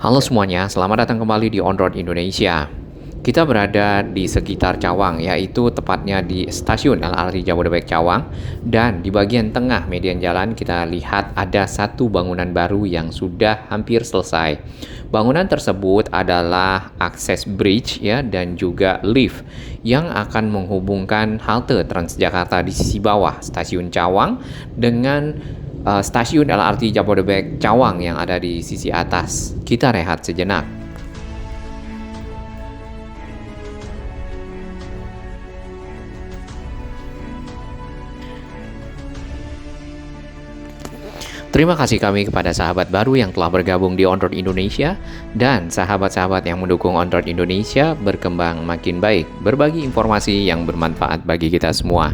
Halo semuanya, selamat datang kembali di On Road Indonesia. Kita berada di sekitar Cawang, yaitu tepatnya di stasiun LRT Jabodebek Cawang. Dan di bagian tengah median jalan kita lihat ada satu bangunan baru yang sudah hampir selesai. Bangunan tersebut adalah akses bridge ya dan juga lift yang akan menghubungkan halte Transjakarta di sisi bawah stasiun Cawang dengan stasiun LRT Jabodebek Cawang yang ada di sisi atas. Kita rehat sejenak. Terima kasih kami kepada sahabat baru yang telah bergabung di On Road Indonesia dan sahabat-sahabat yang mendukung On Road Indonesia berkembang makin baik, berbagi informasi yang bermanfaat bagi kita semua.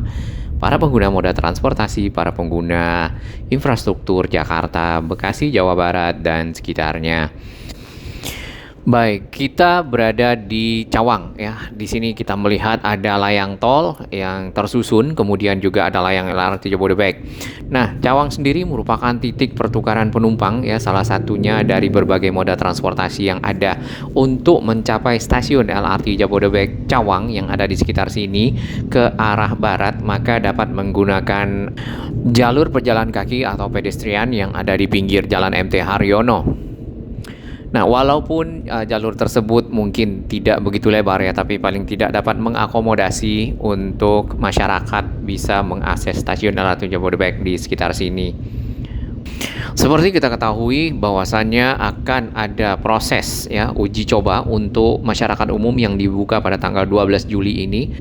Para pengguna moda transportasi, para pengguna infrastruktur Jakarta, Bekasi, Jawa Barat, dan sekitarnya. Baik, kita berada di Cawang ya. Di sini kita melihat ada layang tol yang tersusun, kemudian juga ada layang LRT Jabodebek. Nah, Cawang sendiri merupakan titik pertukaran penumpang ya, salah satunya dari berbagai moda transportasi yang ada untuk mencapai stasiun LRT Jabodebek Cawang yang ada di sekitar sini ke arah barat, maka dapat menggunakan jalur pejalan kaki atau pedestrian yang ada di pinggir Jalan MT Haryono. Nah, walaupun jalur tersebut mungkin tidak begitu lebar ya, tapi paling tidak dapat mengakomodasi untuk masyarakat bisa mengakses stasiun LRT Jabodebek di sekitar sini. Seperti kita ketahui bahwasannya akan ada proses ya uji coba untuk masyarakat umum yang dibuka pada tanggal 12 Juli ini.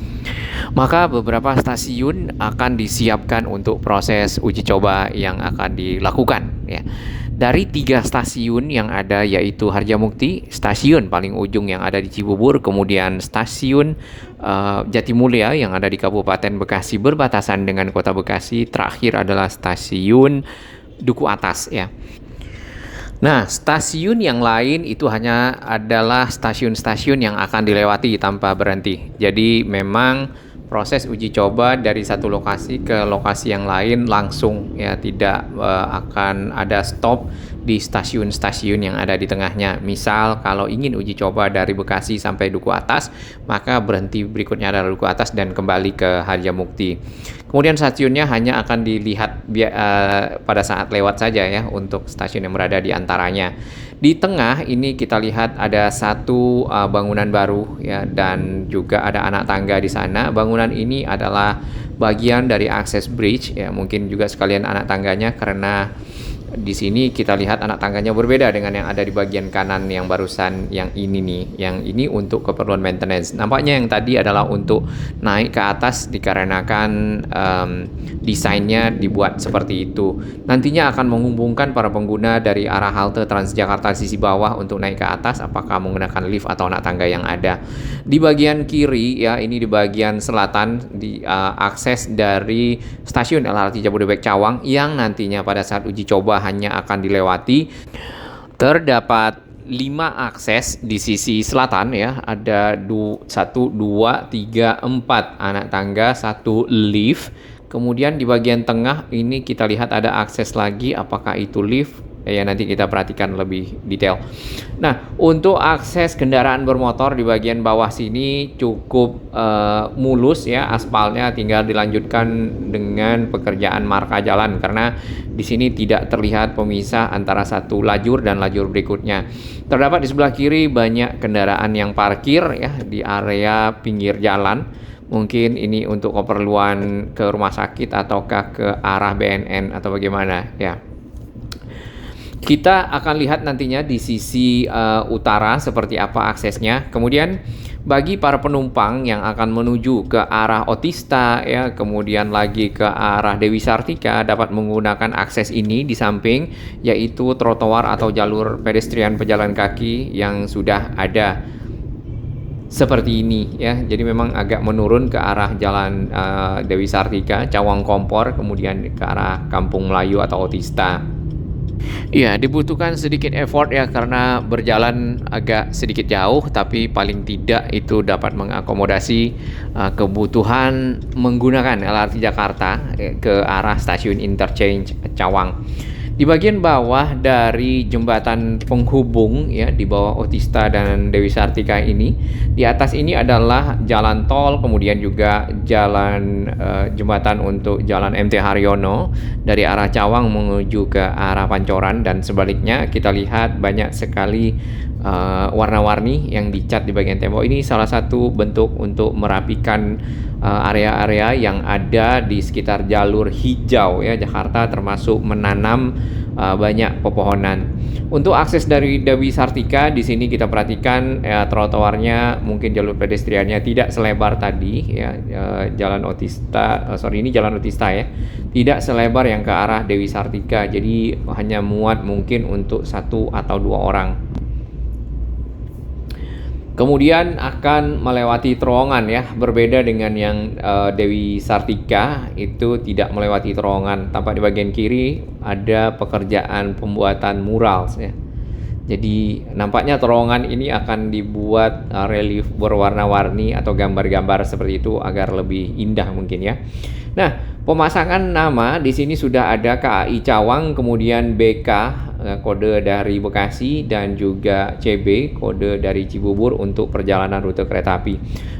Maka beberapa stasiun akan disiapkan untuk proses uji coba yang akan dilakukan ya. Dari 3 stasiun yang ada yaitu Harjamukti, stasiun paling ujung yang ada di Cibubur, kemudian stasiun Jatimulya yang ada di Kabupaten Bekasi berbatasan dengan Kota Bekasi, terakhir adalah stasiun Duku Atas ya. Nah, stasiun yang lain itu hanya adalah stasiun-stasiun yang akan dilewati tanpa berhenti. Jadi memang proses uji coba dari satu lokasi ke lokasi yang lain langsung ya, tidak akan ada stop di stasiun-stasiun yang ada di tengahnya. Misal kalau ingin uji coba dari Bekasi sampai Duku Atas, maka berhenti berikutnya adalah Duku Atas dan kembali ke Harjamukti. Kemudian stasiunnya hanya akan dilihat pada saat lewat saja ya untuk stasiun yang berada di antaranya. Di tengah ini kita lihat ada satu bangunan baru ya, dan juga ada anak tangga di sana. Bangunan ini adalah bagian dari akses bridge ya, mungkin juga sekalian anak tangganya karena di sini kita lihat anak tangganya berbeda dengan yang ada di bagian kanan yang barusan yang ini nih. Yang ini untuk keperluan maintenance. Nampaknya yang tadi adalah untuk naik ke atas dikarenakan desainnya dibuat seperti itu. Nantinya akan menghubungkan para pengguna dari arah halte Transjakarta sisi bawah untuk naik ke atas, apakah menggunakan lift atau anak tangga yang ada. Di bagian kiri ya, ini di bagian selatan di akses dari stasiun LRT Jabodebek Cawang yang nantinya pada saat uji coba hanya akan dilewati. Terdapat 5 akses di sisi selatan ya, ada 1, 2, 3, 4 anak tangga, 1 lift. Kemudian di bagian tengah ini kita lihat ada akses lagi, apakah itu lift? Ya nanti kita perhatikan lebih detail. Nah, untuk akses kendaraan bermotor di bagian bawah sini cukup mulus ya, aspalnya tinggal dilanjutkan dengan pekerjaan marka jalan karena di sini tidak terlihat pemisah antara satu lajur dan lajur berikutnya. Terdapat di sebelah kiri banyak kendaraan yang parkir ya di area pinggir jalan. Mungkin ini untuk keperluan ke rumah sakit ataukah ke arah BNN atau bagaimana ya. Kita akan lihat nantinya di sisi utara seperti apa aksesnya. Kemudian bagi para penumpang yang akan menuju ke arah Otista ya, kemudian lagi ke arah Dewi Sartika dapat menggunakan akses ini di samping, yaitu trotoar atau jalur pedestrian pejalan kaki yang sudah ada seperti ini ya. Jadi memang agak menurun ke arah jalan Dewi Sartika, Cawang Kompor, kemudian ke arah Kampung Melayu atau Otista. Iya, dibutuhkan sedikit effort ya karena berjalan agak sedikit jauh, tapi paling tidak itu dapat mengakomodasi kebutuhan menggunakan LRT Jakarta ke arah stasiun interchange Cawang. Di bagian bawah dari jembatan penghubung ya di bawah Otista dan Dewi Sartika ini, di atas ini adalah jalan tol, kemudian juga jalan jembatan untuk jalan MT Haryono dari arah Cawang menuju ke arah Pancoran, dan sebaliknya kita lihat banyak sekali warna-warni yang dicat di bagian tembok. Ini salah satu bentuk untuk merapikan area-area yang ada di sekitar jalur hijau ya Jakarta, termasuk menanam banyak pepohonan. Untuk akses dari Dewi Sartika di sini kita perhatikan trotoarnya, mungkin jalur pedestriannya tidak selebar tadi ya, jalan Otista, ini jalan Otista ya, tidak selebar yang ke arah Dewi Sartika, jadi hanya muat mungkin untuk 1 atau 2 orang. Kemudian akan melewati terowongan ya, berbeda dengan yang Dewi Sartika itu tidak melewati terowongan. Tampak di bagian kiri ada pekerjaan pembuatan mural ya. Jadi nampaknya terowongan ini akan dibuat relief berwarna-warni atau gambar-gambar seperti itu agar lebih indah mungkin ya. Nah, pemasangan nama di sini sudah ada KAI Cawang, kemudian BK kode dari Bekasi, dan juga CB kode dari Cibubur untuk perjalanan rute kereta api.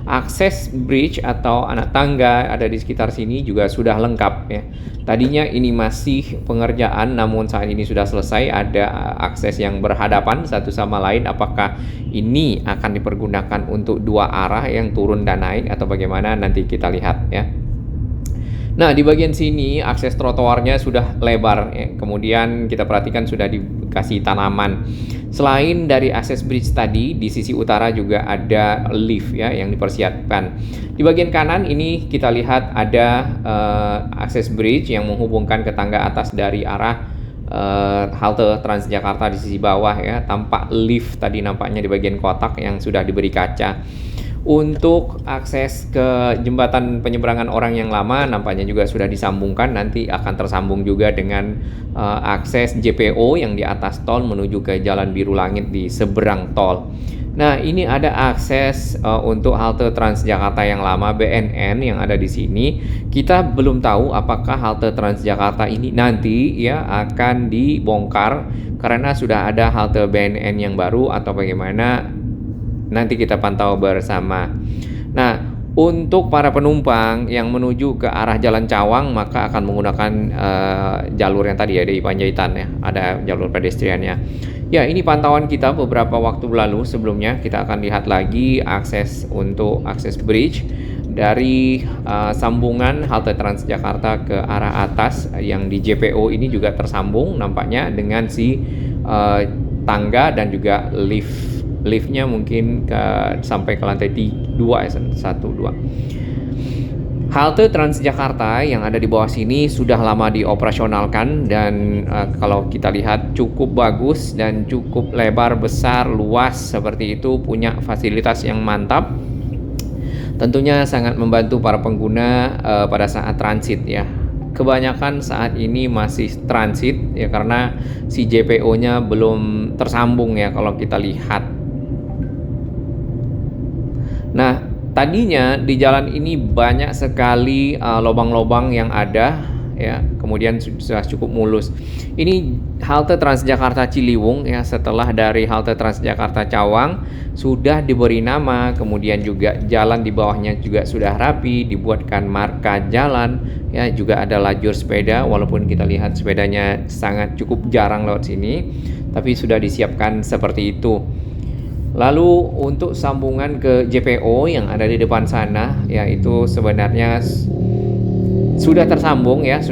Akses bridge atau anak tangga ada di sekitar sini juga sudah lengkap ya. Tadinya ini masih pengerjaan, namun saat ini sudah selesai. Ada akses yang berhadapan satu sama lain. Apakah ini akan dipergunakan untuk 2 arah yang turun dan naik atau bagaimana, nanti kita lihat ya. Nah, di bagian sini akses trotoarnya sudah lebar ya. Kemudian kita perhatikan sudah dikasih tanaman. Selain dari akses bridge tadi, di sisi utara juga ada lift ya yang dipersiapkan. Di bagian kanan ini kita lihat ada akses bridge yang menghubungkan ke tangga atas dari arah halte Transjakarta di sisi bawah ya. Tampak lift tadi nampaknya di bagian kotak yang sudah diberi kaca. Untuk akses ke jembatan penyeberangan orang yang lama nampaknya juga sudah disambungkan, nanti akan tersambung juga dengan akses JPO yang di atas tol menuju ke Jalan Biru Langit di seberang tol. Nah, ini ada akses untuk halte Transjakarta yang lama BNN yang ada di sini. Kita belum tahu apakah halte Transjakarta ini nanti ya akan dibongkar karena sudah ada halte BNN yang baru atau bagaimana. Nanti kita pantau bersama. Nah, untuk para penumpang yang menuju ke arah Jalan Cawang maka akan menggunakan jalur yang tadi ya di Panjaitan ya, ada jalur pedestriannya. Ya, ini pantauan kita beberapa waktu lalu. Sebelumnya kita akan lihat lagi akses untuk akses bridge dari sambungan halte Transjakarta ke arah atas yang di JPO ini juga tersambung nampaknya dengan si tangga dan juga liftnya mungkin sampai ke lantai 2 ya, 1, 2. Halte Transjakarta yang ada di bawah sini sudah lama dioperasionalkan dan kalau kita lihat cukup bagus dan cukup lebar, besar, luas seperti itu, punya fasilitas yang mantap. Tentunya sangat membantu para pengguna pada saat transit ya. Kebanyakan saat ini masih transit ya karena si JPO-nya belum tersambung ya kalau kita lihat. Nah, tadinya di jalan ini banyak sekali lubang-lubang yang ada ya, kemudian sudah cukup mulus. Ini halte Transjakarta Ciliwung ya, setelah dari halte Transjakarta Cawang sudah diberi nama, kemudian juga jalan di bawahnya juga sudah rapi, dibuatkan marka jalan ya, juga ada lajur sepeda walaupun kita lihat sepedanya sangat cukup jarang lewat sini, tapi sudah disiapkan seperti itu. Lalu untuk sambungan ke JPO yang ada di depan sana, yaitu sebenarnya sudah tersambung ya,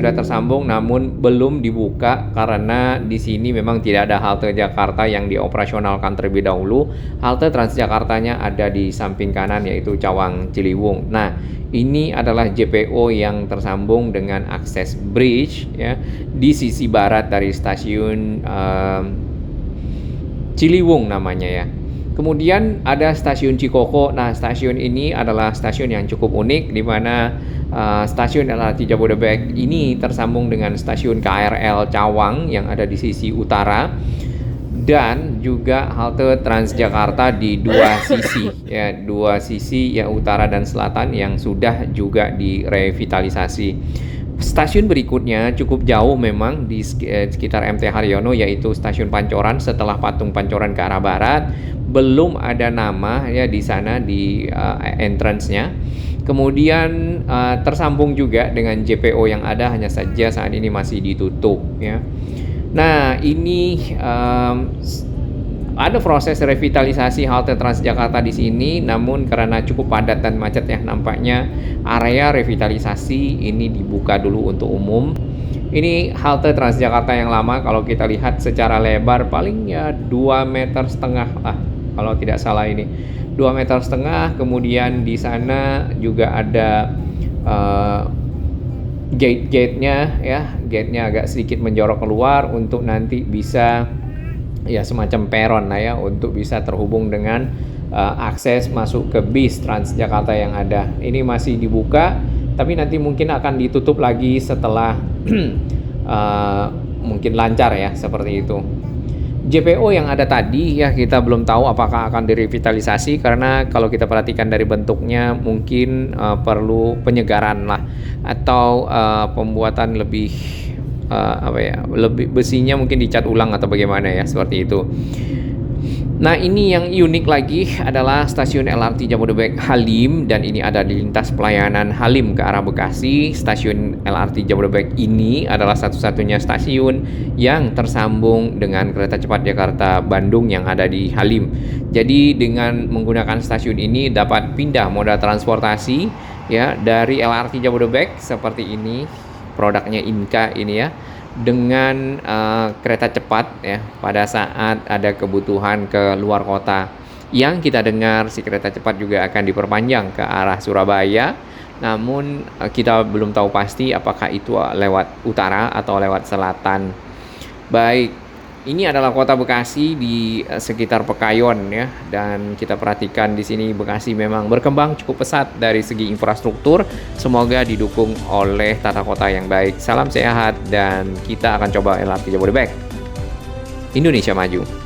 namun belum dibuka karena di sini memang tidak ada halte Jakarta yang dioperasionalkan terlebih dahulu. Halte Transjakartanya ada di samping kanan yaitu Cawang Ciliwung. Nah, ini adalah JPO yang tersambung dengan akses bridge ya di sisi barat dari stasiun Ciliwung namanya ya. Kemudian ada stasiun Cikoko. Nah, stasiun ini adalah stasiun yang cukup unik di mana stasiun LRT Jabodebek ini tersambung dengan stasiun KRL Cawang yang ada di sisi utara dan juga halte Transjakarta di dua sisi ya utara dan selatan yang sudah juga direvitalisasi. Stasiun berikutnya cukup jauh memang di sekitar MT Haryono, yaitu Stasiun Pancoran. Setelah Patung Pancoran ke arah barat, belum ada nama ya di sana di entrance-nya. Kemudian tersambung juga dengan JPO yang ada, hanya saja saat ini masih ditutup ya. Nah, ini ada proses revitalisasi halte Transjakarta di sini, namun karena cukup padat dan macet ya, nampaknya area revitalisasi ini dibuka dulu untuk umum. Ini halte Transjakarta yang lama, kalau kita lihat secara lebar paling ya 2,5 meter lah, kalau tidak salah ini 2,5 meter. Kemudian di sana juga ada gate-nya ya, gate-nya agak sedikit menjorok keluar untuk nanti bisa ya semacam peron lah ya, untuk bisa terhubung dengan akses masuk ke bis Transjakarta yang ada. Ini masih dibuka, tapi nanti mungkin akan ditutup lagi setelah mungkin lancar ya, seperti itu. JPO yang ada tadi ya, kita belum tahu apakah akan direvitalisasi, karena kalau kita perhatikan dari bentuknya mungkin perlu penyegaran lah, atau pembuatan lebih lebih besinya mungkin dicat ulang atau bagaimana ya, seperti itu. Nah, ini yang unik lagi adalah stasiun LRT Jabodebek Halim, dan ini ada di lintas pelayanan Halim ke arah Bekasi. Stasiun LRT Jabodebek ini adalah satu-satunya stasiun yang tersambung dengan kereta cepat Jakarta Bandung yang ada di Halim. Jadi dengan menggunakan stasiun ini dapat pindah moda transportasi ya dari LRT Jabodebek seperti ini, produknya Inka ini ya, dengan kereta cepat ya pada saat ada kebutuhan ke luar kota. Yang kita dengar si kereta cepat juga akan diperpanjang ke arah Surabaya, namun kita belum tahu pasti apakah itu lewat utara atau lewat selatan. Baik, ini adalah kota Bekasi di sekitar Pekayon ya, dan kita perhatikan di sini Bekasi memang berkembang cukup pesat dari segi infrastruktur. Semoga didukung oleh tata kota yang baik. Salam sehat, dan kita akan coba LRT Jabodebek. Indonesia maju.